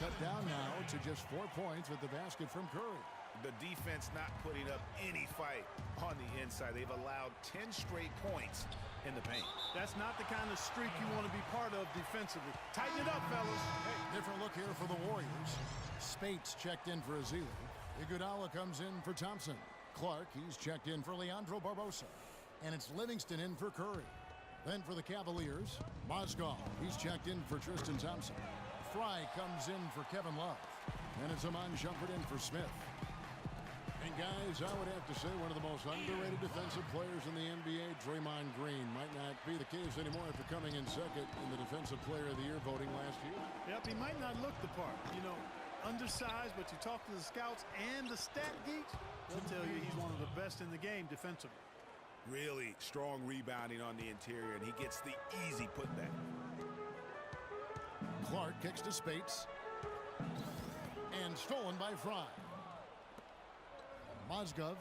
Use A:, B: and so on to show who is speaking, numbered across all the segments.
A: cut down now to just 4 points with the basket from Curry.
B: The defense not putting up any fight on the inside. They've allowed 10 straight points in the paint.
C: That's not the kind of streak you want to be part of defensively. Tighten it up, fellas.
A: Hey, different look here for the Warriors. Spates checked in for Azili. Iguodala comes in for Thompson. Clark, he's checked in for Leandro Barbosa. And it's Livingston in for Curry. Then for the Cavaliers, Mozgov, he's checked in for Tristan Thompson. Fry comes in for Kevin Love. And it's Iman Shumpert in for Smith. And guys, I would have to say one of the most underrated defensive players in the NBA, Draymond Green. Might not be the case anymore after coming in second in the Defensive Player of the Year voting last year.
C: Yep, he might not look the part. You know, undersized, but you talk to the scouts and the stat geeks, they'll tell you he's one of the best in the game defensively.
B: Really strong rebounding on the interior, and he gets the easy putback.
A: Clark kicks to Spates. And stolen by Fry. Mozgov.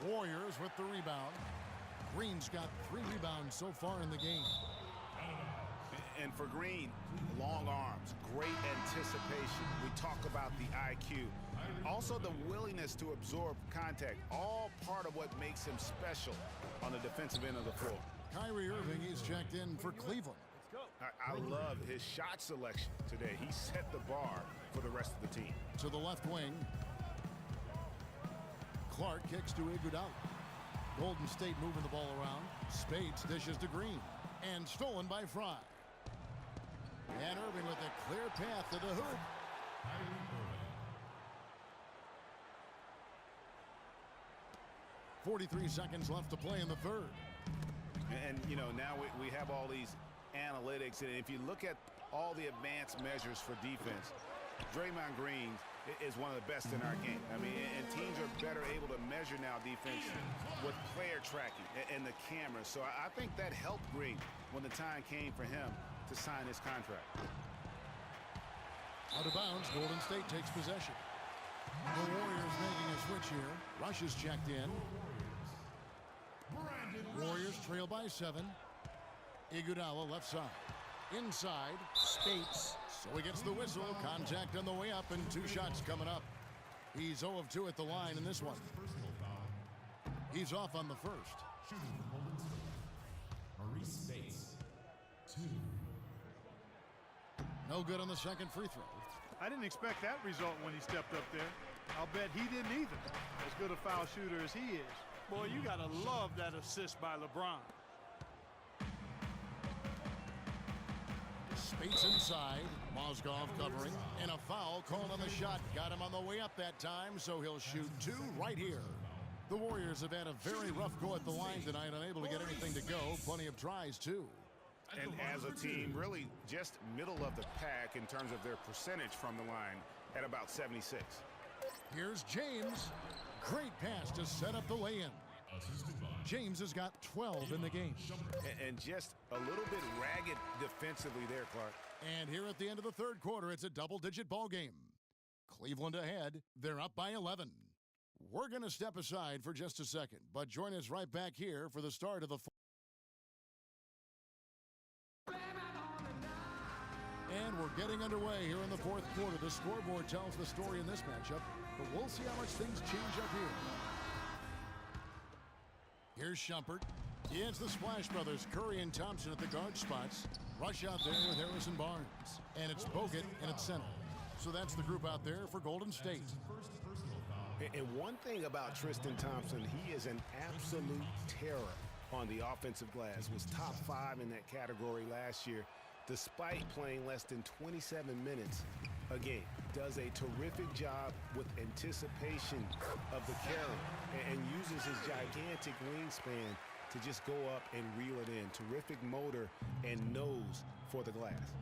A: Warriors with the rebound. Green's got 3 rebounds so far in the game.
B: And for Green, long arms, great anticipation. We talk about the IQ. Also the willingness to absorb contact, all part of what makes him special on the defensive end of the floor.
A: Kyrie Irving is checked in for Cleveland.
B: I love his shot selection today. He set the bar for the rest of the team.
A: To the left wing. Clark kicks to Iguodala. Golden State moving the ball around. Spates dishes to Green. And stolen by Fry. And Irving with a clear path to the hoop. 43 seconds left to play in the third.
B: And, you know, now we have all these analytics. And if you look at all the advanced measures for defense, Draymond Green is one of the best in our game. I mean, and teams are better able to measure now defense with player tracking and the cameras. So I think that helped Green when the time came for him to sign his contract.
A: Out of bounds, Golden State takes possession. The Warriors making a switch here. Rush is checked in. Warriors trail by 7. Iguodala left side. Inside, Spates. So he gets the whistle. Contact on the way up and 2 shots coming up. He's 0 of 2 at the line in this one. He's off on the first.
D: Shooting for Golden State, Maurice Spates, 2.
A: No good on the second free throw.
C: I didn't expect that result when he stepped up there. I'll bet he didn't either. As good a foul shooter as he is. Boy, you got to love that assist by LeBron.
A: Spates inside. Mozgov covering. And a foul called on the shot. Got him on the way up that time, so he'll shoot 2 right here. The Warriors have had a very rough go at the line tonight, unable to get anything to go. Plenty of tries, too.
B: And as a team, really just middle of the pack in terms of their percentage from the line at about 76.
A: Here's James. Great pass to set up the lay-in. James has got 12 in the game.
B: And just a little bit ragged defensively there, Clark.
A: And here at the end of the third quarter, it's a double-digit ball game. Cleveland ahead. They're up by 11. We're going to step aside for just a second, but join us right back here for the start of the And we're getting underway here in the fourth quarter. The scoreboard tells the story in this matchup, but we'll see how much things change up here. Here's Shumpert. It's the Splash Brothers, Curry and Thompson at the guard spots. Rush out there with Harrison Barnes. And it's Bogut and it's center. So that's the group out there for Golden State.
B: And one thing about Tristan Thompson, he is an absolute terror on the offensive glass. Was top 5 in that category last year, despite playing less than 27 minutes a game. Does a terrific job with anticipation of the carry and uses his gigantic wingspan to just go up and reel it in. Terrific motor and nose for the glass.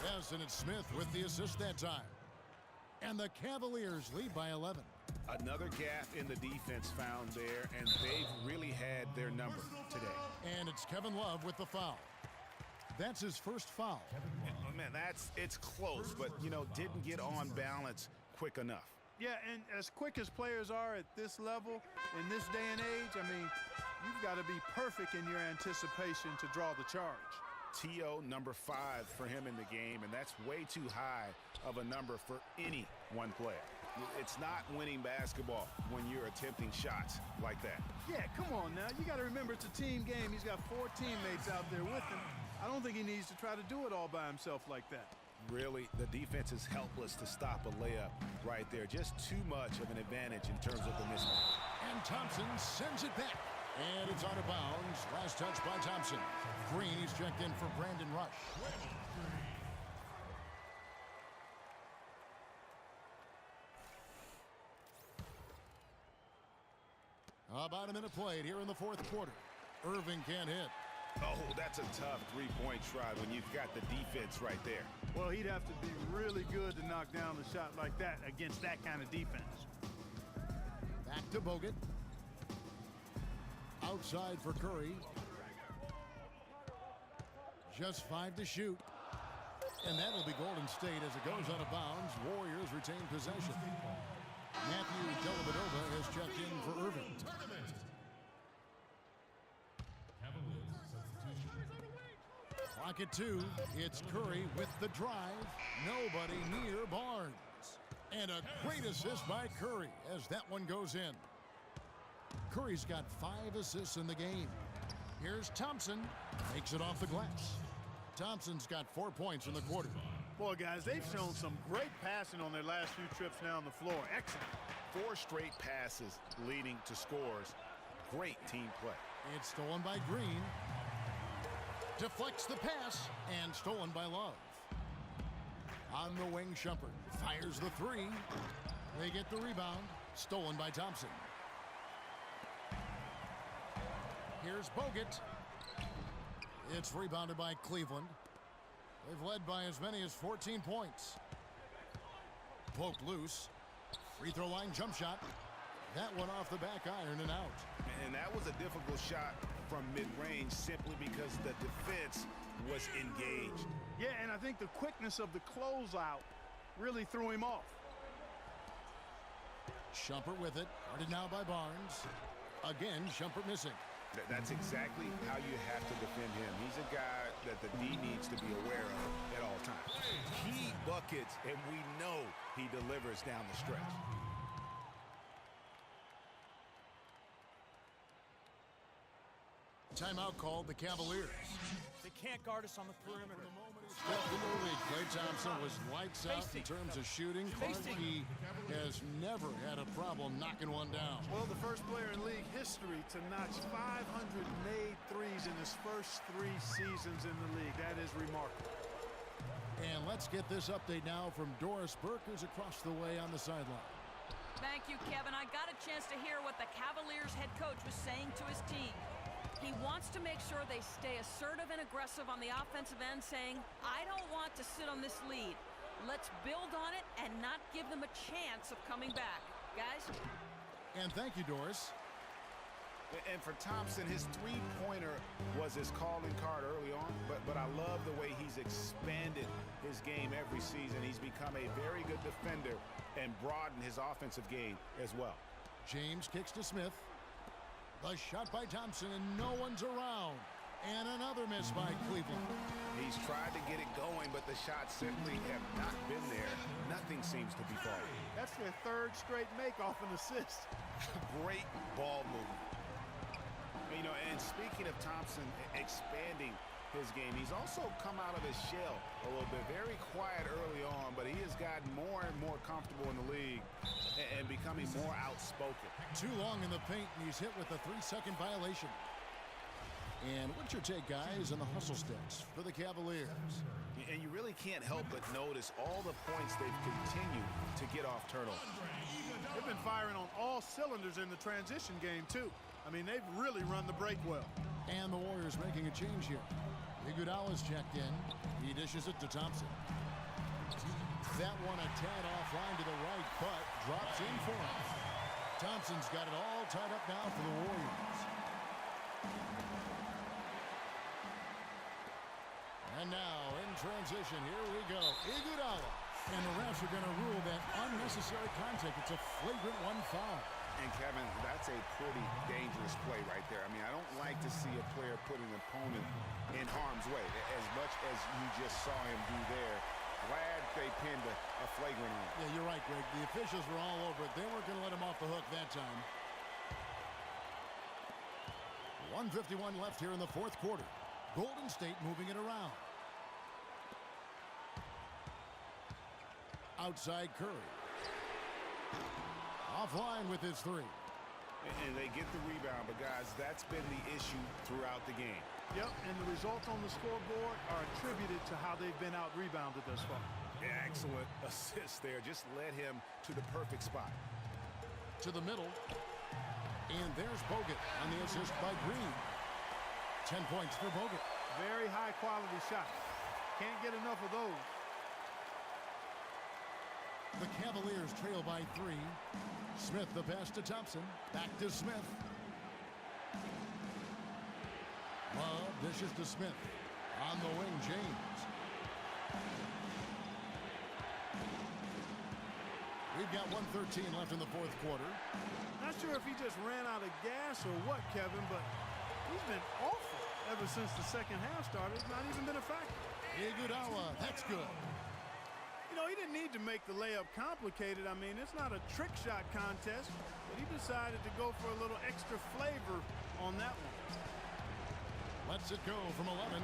A: Yes, and it's Smith with the assist that time. And the Cavaliers lead by 11.
B: Another gap in the defense found there, and they've really had their number today.
A: And it's Kevin Love with the foul. That's his first foul.
B: Oh, man, it's close, but, you know, didn't get on balance quick enough.
C: Yeah, and as quick as players are at this level, in this day and age, I mean, you've got to be perfect in your anticipation to draw the charge.
B: TO number 5 for him in the game, and that's way too high of a number for any one player. It's not winning basketball when you're attempting shots like that.
C: Yeah, come on now. You got to remember it's a team game. He's got 4 teammates out there with him. I don't think he needs to try to do it all by himself like that.
B: Really, the defense is helpless to stop a layup right there. Just too much of an advantage in terms of the mismatch.
A: And Thompson sends it back. And it's out of bounds. Last touch by Thompson. Green, he's checked in for Brandon Rush. About a minute played here in the fourth quarter. Irving can't hit.
B: Oh, that's a tough three-point try when you've got the defense right there.
C: Well, he'd have to be really good to knock down a shot like that against that kind of defense.
A: Back to Bogut. Outside for Curry. Just 5 to shoot. And that'll be Golden State as it goes out of bounds. Warriors retain possession. Matthew Dellavedova has checked in for Irving. Clock at 2. It's Curry with the drive. Nobody near Barnes. And a great assist by Curry as that one goes in. Curry's got 5 assists in the game. Here's Thompson. Makes it off the glass. Thompson's got 4 points in the quarter.
C: Boy, guys, they've shown some great passing on their last few trips down the floor. Excellent.
B: 4 straight passes leading to scores. Great team play.
A: It's stolen by Green. Deflects the pass and stolen by Love. On the wing, Shumpert fires the 3. They get the rebound. Stolen by Thompson. Here's Bogut. It's rebounded by Cleveland. They've led by as many as 14 points. Poked loose. Free throw line jump shot. That one off the back iron and out.
B: And that was a difficult shot from mid-range simply because the defense was engaged.
C: Yeah, and I think the quickness of the closeout really threw him off.
A: Shumpert with it. Guarded now by Barnes. Again, Shumpert missing.
B: That's exactly how you have to defend him. He's a guy that the D needs to be aware of at all times. Key buckets, and we know he delivers down the stretch.
A: Timeout called the Cavaliers.
E: They can't guard us on the perimeter.
A: Stepped into the league. Klay Thompson was lights out in terms of shooting. Clark, he has never had a problem knocking one down.
C: Well, the first player in league history to notch 500 made threes in his first 3 seasons in the league. That is remarkable.
A: And let's get this update now from Doris Burke, who's across the way on the sideline.
F: Thank you, Kevin. I got a chance to hear what the Cavaliers head coach was saying to his team. He wants to make sure they stay assertive and aggressive on the offensive end, saying, I don't want to sit on this lead. Let's build on it and not give them a chance of coming back. Guys?
A: And thank you, Doris.
B: And for Thompson, his three-pointer was his calling card early on, but I love the way he's expanded his game every season. He's become a very good defender and broadened his offensive game as well.
A: James kicks to Smith. The shot by Thompson, and no one's around. And another miss by Cleveland.
B: He's tried to get it going, but the shots simply have not been there. Nothing seems to be falling.
C: That's their 3rd straight make off an assist.
B: Great ball movement. You know, and speaking of Thompson expanding his game, he's also come out of his shell a little bit. Very quiet early on, but he has gotten more and more comfortable in the league and becoming more outspoken.
A: Too long in the paint, and he's hit with a 3-second violation. And what's your take, guys, on the hustle sticks for the Cavaliers?
B: And you really can't help but notice all the points they've continued to get off turnovers.
C: They've been firing on all cylinders in the transition game, too. I mean, they've really run the break well.
A: And the Warriors making a change here. Iguodala's checked in. He dishes it to Thompson. That one a tad offline to the right, but drops in for him. Thompson's got it all tied up now for the Warriors. And now, in transition, here we go. Iguodala. And the refs are going to rule that unnecessary contact. It's a flagrant 1 foul.
B: And Kevin, that's a pretty dangerous play right there. I mean, I don't like to see a player put an opponent in harm's way, as much as you just saw him do there. Glad they pinned a flagrant on him.
A: Yeah, you're right, Greg. The officials were all over it. They weren't going to let him off the hook that time. 1:51 left here in the fourth quarter. Golden State moving it around. Outside Curry. Offline with his three.
B: And they get the rebound, but guys, that's been the issue throughout the game.
C: Yep, and the results on the scoreboard are attributed to how they've been out-rebounded thus far.
B: Excellent assist there. Just led him to the perfect spot.
A: To the middle. And there's Bogut on the assist by Green. 10 points for Bogut.
C: Very high-quality shot. Can't get enough of those.
A: The Cavaliers trail by 3. Smith the pass to Thompson. Back to Smith. Love dishes to Smith. On the wing, James. We've got 1:13 left in the fourth quarter.
C: Not sure if he just ran out of gas or what, Kevin, but he's been awful ever since the second half started. It's not even been a factor.
A: Iguodala, that's good.
C: You know, he didn't need to make the layup complicated. I mean, it's not a trick shot contest, but he decided to go for a little extra flavor on that one.
A: Lets it go from 11.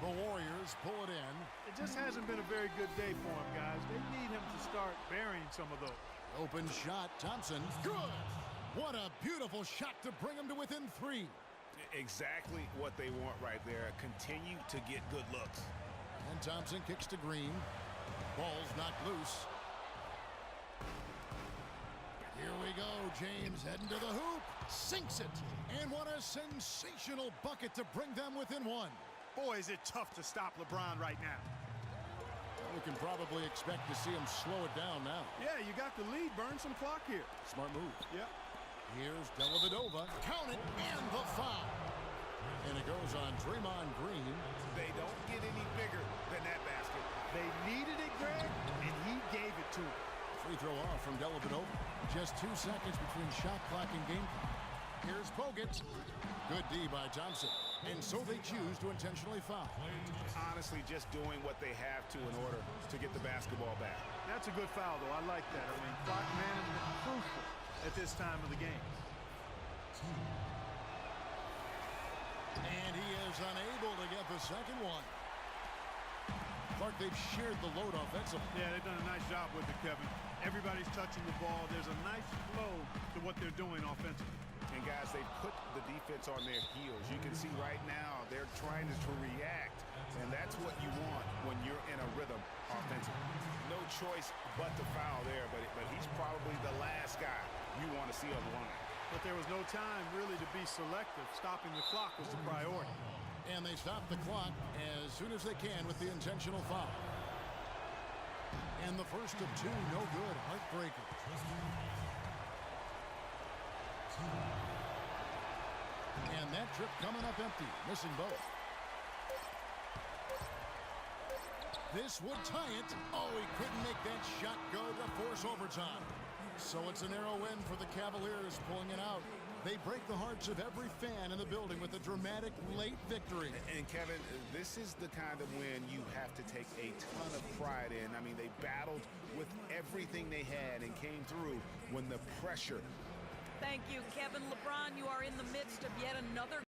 A: The Warriors pull it in.
C: It just hasn't been a very good day for him, guys. They need him to start burying some of those.
A: Open shot, Thompson. Good! What a beautiful shot to bring him to within 3.
B: Exactly what they want right there. Continue to get good looks.
A: And Thompson kicks to Green. Ball's knocked loose. Here we go. James heading to the hoop. Sinks it. And what a sensational bucket to bring them within 1.
C: Boy, is it tough to stop LeBron right now.
A: We can probably expect to see him slow it down now.
C: Yeah, you got the lead. Burn some clock here.
A: Smart move.
C: Yep.
A: Here's Dellavedova. Count it, and the foul. And it goes on Draymond Green.
B: They don't get any bigger than that basket.
C: They needed it, Greg, and he gave it to him.
A: Free throw off from Dellavedova. Just 2 seconds between shot clock and game clock. Here's Bogut. Good D by Thompson. And so they choose to intentionally foul.
B: Honestly, just doing what they have to in order to get the basketball back.
C: That's a good foul, though. I like that. I mean, clock management crucial at this time of the game.
A: And he is unable to get the second one. Clark, they've shared the load offensively.
C: Yeah, they've done a nice job with it, Kevin. Everybody's touching the ball. There's a nice flow to what they're doing offensively.
B: And guys, they put the defense on their heels. You can see right now they're trying to react, and that's what you want when you're in a rhythm offensively. No choice but to foul there, but he's probably the last guy you want to see on the line.
C: But there was no time really to be selective. Stopping the clock was the priority.
A: And they stop the clock as soon as they can with the intentional foul. And the first of 2, no good. Heartbreaker. And that trip coming up empty, missing both. This would tie it. Oh, he couldn't make that shot go to force overtime. So it's a narrow win for the Cavaliers, pulling it out. They break the hearts of every fan in the building with a dramatic late victory.
B: And Kevin, this is the kind of win you have to take a ton of pride in. I mean, they battled with everything they had and came through when the pressure.
F: Thank you, Kevin. LeBron, you are in the midst of yet another